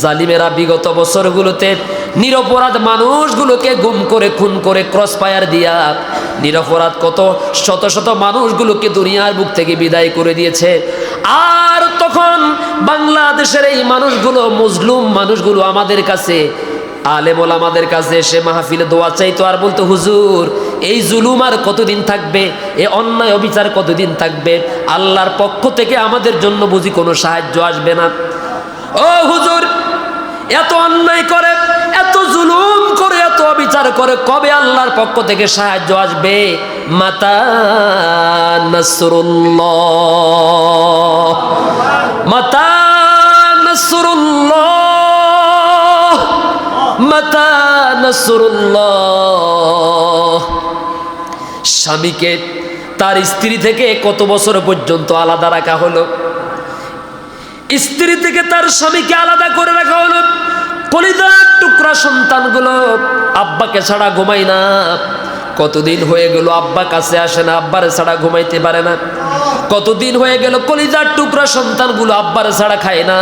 জালিমেরা বিগত বছরগুলোতে নিরপরাধ মানুষগুলোকে গুম করে খুন করে ক্রস ফায়ার দিয়া নিরপরাধ কত শত শত মানুষগুলোকে দুনিয়ার বুক থেকে বিদায় করে দিয়েছে। আর তখন বাংলাদেশের এই মানুষগুলো, মজলুম মানুষগুলো আমাদের কাছে, আলেম ওলামাদের কাছে এসে মাহফিলে দোয়া চাইতো আর বলতো, হুজুর এই জুলুম আর কতদিন থাকবে, এই অন্যায় অবিচার কতদিন থাকবে, আল্লাহর পক্ষ থেকে আমাদের জন্য বুঝি কোনো সাহায্য আসবে না? ও হুজুর, এত অন্যায় করে, এত জুলুম করে, এত অবিচার করে, কবে আল্লাহর পক্ষ থেকে সাহায্য আসবে? মাতা নাসরুল্লাহ, মাতা নাসরুল্লাহ, মাতা নাসরুল্লাহ। স্বামীকে তার স্ত্রী থেকে কত বছর পর্যন্ত আলাদা রাখা হলো? স্ত্রী থেকে তার স্বামীকে আলাদা করে রাখা হলো। কলিজার টুকরা সন্তানগুলো আব্বাকে ছাড়া ঘুমায় না। কতদিন হয়ে গেল আব্বা কাছে আসে না, আব্বারে ছাড়া ঘুমাইতে পারে না। কতদিন হয়ে গেল কলিজার টুকরা সন্তানগুলো আব্বারে ছাড়া খায় না,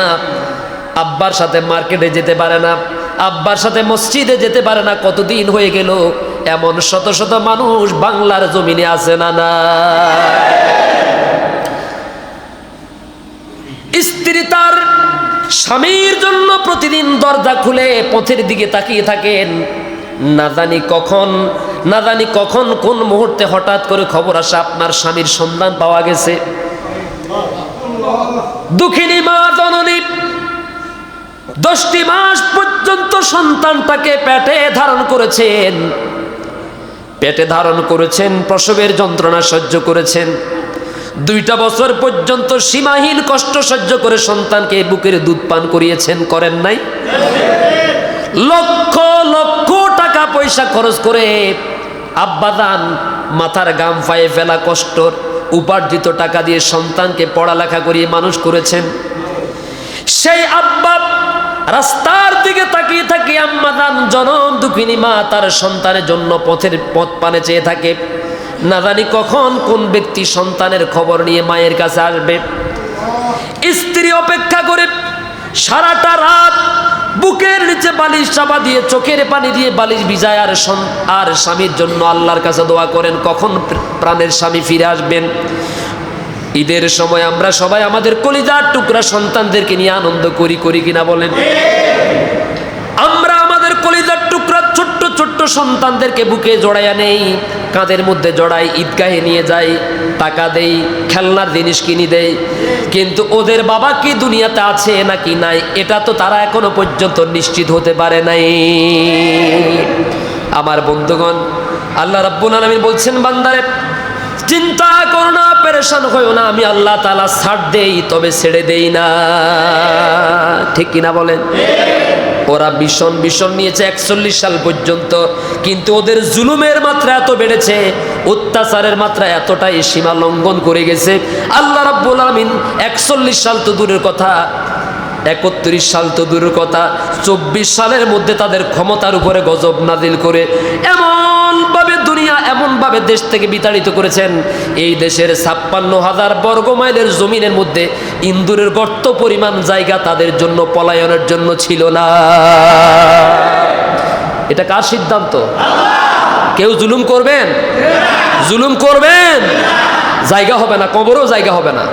আব্বার সাথে মার্কেটে যেতে পারে না, আব্বার সাথে মসজিদে যেতে পারে না। কতদিন হয়ে গেল? এমন শত শত মানুষ বাংলার জমিনে আছে না? না, স্ত্রী তার স্বামীর জন্য প্রতিদিন দরজা খুলে পথের দিকে তাকিয়ে থাকেন। না জানি কখন কোন মুহূর্তে হঠাৎ করে খবর আসে আপনার স্বামীর সন্ধান পাওয়া গেছে। দুঃখিনী মা জননী 10টি মাস পর্যন্ত সন্তানটাকে পেটে ধারণ করেছেন, প্রসবের যন্ত্রণা সহ্য করেছেন। 2টা বছর পর্যন্ত সীমাহীন কষ্ট সহ্য করে সন্তানকে বুকের দুধ পান করিয়েছেন, করেন নাই? লক্ষ লক্ষ টাকা পয়সা খরচ করে আব্বাদান মাথার গাম পায়ে ফেলা কষ্টর উপার্জিত টাকা দিয়ে সন্তানকে পড়ালেখা করিয়ে মানুষ করেছেন। সেই আব্বা রাস্তার দিকে তাকিয়ে থাকে, আম্মাদান জনম দুঃখিনী মা তার সন্তানের জন্য পথ পানে চেয়ে থাকে। না জানি কখন কোন ব্যক্তি সন্তানের খবর নিয়ে মায়ের কাছে আসবে। স্ত্রী অপেক্ষা করে সারাটা রাত বুকের নিচে বালিশ চাপা দিয়ে চোখের পানি দিয়ে বালিশ ভিজায় আর স্বামীর জন্য আল্লাহর কাছে দোয়া করেন কখন প্রাণের স্বামী ফিরে আসবেন। ঈদের সময় আমরা সবাই আমাদের কলিজার টুকরা সন্তানদেরকে নিয়ে আনন্দ করি কিনা বলেন? আমরা আমাদের কলিজার টুকরা ছোট্ট ছোট্ট সন্তানদেরকে বুকে জড়াইয়া নেই, কাঁধের মধ্যে জড়াই, ঈদগাহে নিয়ে যাই, টাকা দেই, খেলনার জিনিস কিনে দেই। কিন্তু ওদের বাবা কি দুনিয়াতে আছে নাকি নাই, এটা তো তারা এখনো পর্যন্ত নিশ্চিত হতে পারে নাই। আমার বন্ধুগণ, আল্লাহ রাব্বুল আলামিন বলছেন, বান্দারে চিন্তা করো না, পেরেশান হইও না, আমি আল্লাহ তাআলা ছাড় দেই তবে ছেড়ে দেই না। ঠিক কিনা বলেন? ওরা ভীষণ নিয়েছে 41 সাল পর্যন্ত, কিন্তু ওদের জুলুমের মাত্রা এত বেড়েছে, অত্যাচারের মাত্রা এতটাই সীমা লঙ্ঘন করে গেছে। আল্লাহ রাব্বুল আলামিন 41 সাল তো দূরের কথা, 31 সাল তো দূরের কথা, 24 সালের মধ্যে তাদের ক্ষমতার উপরে গজব নাজিল করে এমনভাবে দেশ থেকে বিতাড়িত করেছেন। এই দেশের 56,000 বর্গ মাইলের জমিনের মধ্যে ইন্দুরের গর্ত পরিমাণ জায়গা তাদের জন্য পলায়নের জন্য ছিল না। এটা কার সিদ্ধান্ত? কেউ জুলুম করবেন? জুলুম করবেন? জায়গা হবে না, কবরও জায়গা হবে না।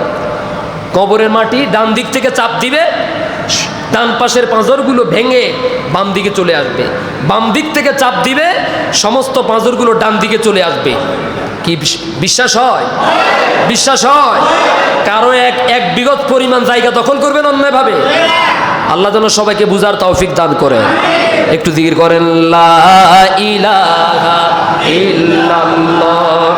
কবরের মাটি ডান দিক থেকে চাপ দিবে, ডান পাশের পাঁজরগুলো ভেঙে বাম দিকে চলে আসবে, বাম দিক থেকে চাপ দিবে, সমস্ত পাঁজরগুলো ডান দিকে চলে আসবে। কি বিশ্বাস হয়? বিশ্বাস হয়? কারো এক বিগত পরিমাণ জায়গা দখল করবেন অন্যায়ভাবে। আল্লাহ যেন সবাইকে বুঝার তৌফিক দান করে। একটু জিকির করেন, লা ইলাহা ইল্লাল্লাহ।